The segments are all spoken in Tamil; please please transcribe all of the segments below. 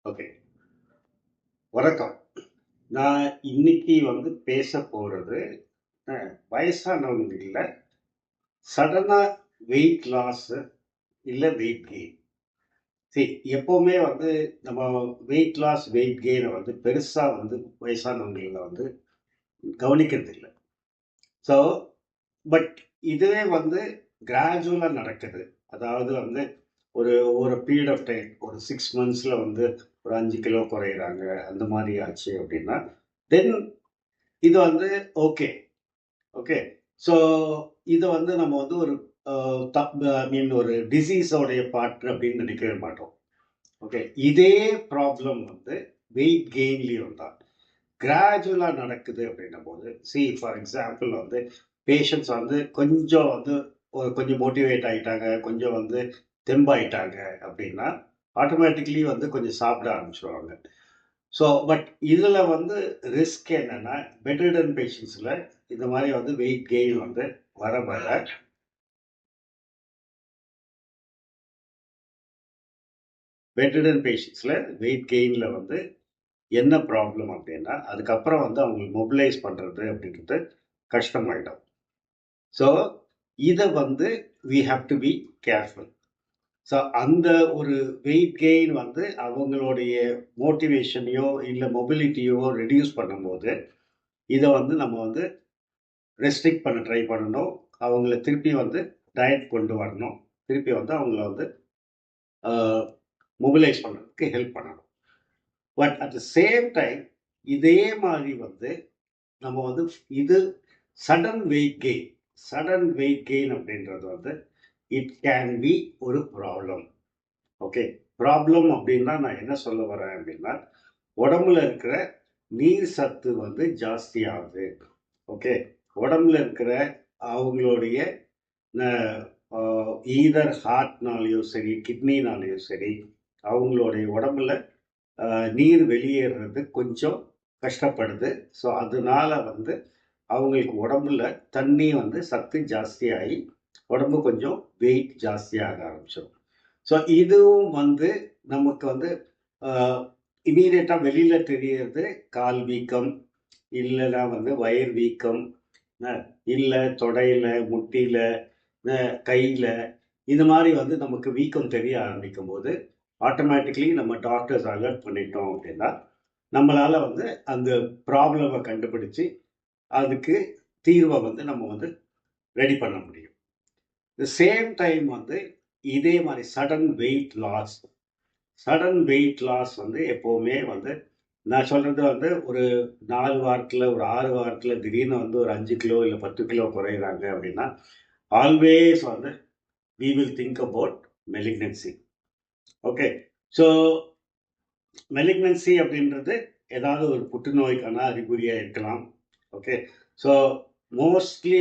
ஓகே. வணக்கம். நான் இன்னைக்கு பேச போறது வயசானவங்க இல்ல, சடனா வெயிட் லாஸ் இல்ல வெயிட் கெயின். சரி, எப்பவுமே நம்ம வெயிட் லாஸ், வெயிட் கெயினை பெருசா வயசானவங்கள கவனிக்கிறது இல்லை. ஸோ பட் இதுவே கிராஜுவலா நடக்குது. அதாவது ஒரு ஒரு பீரியட் ஆஃப் டைம், ஒரு 6 மந்த்ஸ்ல ஒரு 5 கிலோ குறையிறாங்க, அந்த மாதிரி ஆச்சு அப்படின்னா, தென் இது ஓகே. ஓகே. ஸோ இத நம்ம ஒரு ஐ மீன் ஒரு டிசீஸோடைய பார்ட் அப்படின்னு நினைக்கவே மாட்டோம். ஓகே. இதே ப்ராப்ளம் வெயிட் கெயின்லயும் தான் கிராஜுவலா நடக்குது அப்படின்னும் போது, ஃபார் எக்ஸாம்பிள் பேஷண்ட்ஸ் கொஞ்சம் கொஞ்சம் மோட்டிவேட் ஆயிட்டாங்க, கொஞ்சம் தெம்பாயிட்டாங்க அப்படின்னா ஆட்டோமேட்டிக்கலி கொஞ்சம் சாப்பிட ஆரம்பிச்சிருவாங்க. ஸோ பட் இதில் ரிஸ்க் என்னன்னா, பெட்ரிடன் பேஷண்ட்ஸில் இந்த மாதிரி வெயிட் கெயின் வர வர பெட்ரிடன் பேஷண்ட்ஸில் வெயிட் கெயினில் என்ன ப்ராப்ளம் அப்படின்னா, அதுக்கப்புறம் அவங்களுக்கு மொபிலைஸ் பண்ணுறது அப்படின்றது கஷ்டமாயிடும். ஸோ இதை we have to be careful. So அந்த ஒரு வெயிட் கெயின் அவங்களுடைய மோட்டிவேஷனையோ இல்லை மொபிலிட்டியோ ரெடியூஸ் பண்ணும்போது இதை நம்ம ரெஸ்ட்ரிக்ட் பண்ண ட்ரை பண்ணணும். அவங்கள திருப்பி டயட் கொண்டு வரணும். திருப்பி அவங்கள மொபிலைஸ் பண்ணுறதுக்கு ஹெல்ப் பண்ணணும். But at the same time இதே மாதிரி நம்ம இது சடன் வெயிட் கெயின் அப்படின்றது இட் கேன் பி ஒரு ப்ராப்ளம். ஓகே. ப்ராப்ளம் அப்படின்னா நான் என்ன சொல்ல வரேன் அப்படின்னா, உடம்புல இருக்கிற நீர் சத்து ஜாஸ்தி ஆகுது. ஓகே. உடம்புல இருக்கிற அவங்களுடைய ஈதர் ஹார்ட்னாலேயோ சரி, கிட்னினாலேயோ சரி, அவங்களுடைய உடம்புல நீர் வெளியேறது கொஞ்சம் கஷ்டப்படுது. ஸோ அதனால அவங்களுக்கு உடம்புல தண்ணி சத்து ஜாஸ்தியாகி உடம்பு கொஞ்சம் வெயிட் ஜாஸ்தியாக ஆரம்பிச்சிடும். ஸோ இதுவும் நமக்கு இமீடியட்டாக வெளியில் தெரியறது கால் வீக்கம், இல்லைன்னா வயிறு வீக்கம், இல்லை தொடையில், முட்டியில், கையில், இது மாதிரி நமக்கு வீக்கம் தெரிய ஆரம்பிக்கும் போது ஆட்டோமேட்டிக்லி நம்ம டாக்டர்ஸ் அலர்ட் பண்ணிட்டோம் அப்படின்னா நம்மளால் அந்த ப்ராப்ளமை கண்டுபிடிச்சி அதுக்கு தீர்வை நம்ம ரெடி பண்ண முடியும். த சேம் டைம் இதே மாதிரி சடன் வெயிட் லாஸ் எப்போவுமே நான் சொல்றது ஒரு 4 வாரத்தில், ஒரு 6 வாரத்தில் திடீர்னு ஒரு 5 கிலோ இல்லை 10 கிலோ குறையிறாங்க அப்படின்னா always we will think about malignancy. Okay. So malignancy அப்படின்றது ஏதாவது ஒரு புற்றுநோய்க்கான அறிகுறியாக இருக்கலாம். ஓகே. ஸோ மோஸ்ட்லி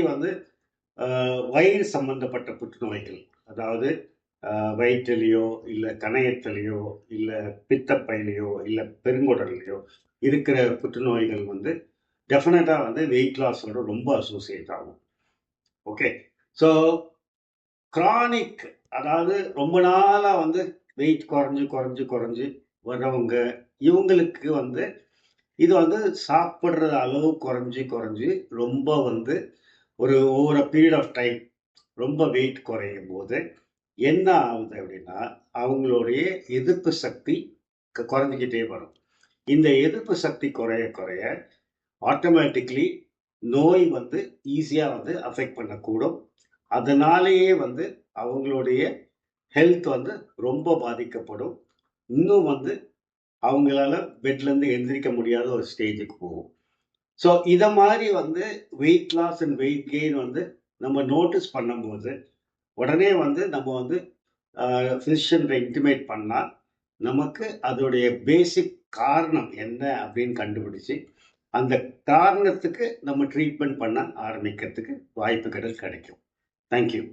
வயிறு சம்பந்தப்பட்ட புற்றுநோய்கள், அதாவது வயிற்றுலையோ இல்லை கணையத்திலையோ இல்லை பித்தப்பையிலையோ இல்லை பெருங்குடல்லையோ இருக்கிற புற்றுநோய்கள் டெஃபினட்டாக வெயிட் லாஸோட ரொம்ப அசோசியேட் ஆகும். ஓகே. ஸோ கிரானிக், அதாவது ரொம்ப நாளாக வெயிட் குறைஞ்சு வர்றவங்க, இவங்களுக்கு இது சாப்பிட்ற அளவு குறைஞ்சு ரொம்ப ஒரு ஓவர பீரியட் ஆஃப் டைம் ரொம்ப வெயிட் குறையும் போது என்ன ஆகுது அப்படின்னா, அவங்களுடைய எதிர்ப்பு சக்தி குறைஞ்சிக்கிட்டே வரும். இந்த எதிர்ப்பு சக்தி குறைய ஆட்டோமேட்டிக்லி நோய் ஈஸியாக அஃபெக்ட் பண்ணக்கூடும். அதனாலேயே அவங்களுடைய ஹெல்த் ரொம்ப பாதிக்கப்படும். இன்னும் அவங்களால பெட்லேருந்து எந்திரிக்க முடியாத ஒரு ஸ்டேஜுக்கு போகும். ஸோ இதை மாதிரி weight loss and weight gain நம்ம நோட்டீஸ் பண்ணும்போது உடனே நம்ம ஃபிசிஷியன்கிட்ட இன்டிமேட் பண்ணால் நமக்கு அதோடைய பேசிக் காரணம் என்ன அப்படின்னு கண்டுபிடிச்சி அந்த காரணத்துக்கு நம்ம ட்ரீட்மெண்ட் பண்ண ஆரம்பிக்கிறதுக்கு வாய்ப்புகள் கிடைக்கும். தேங்க்யூ.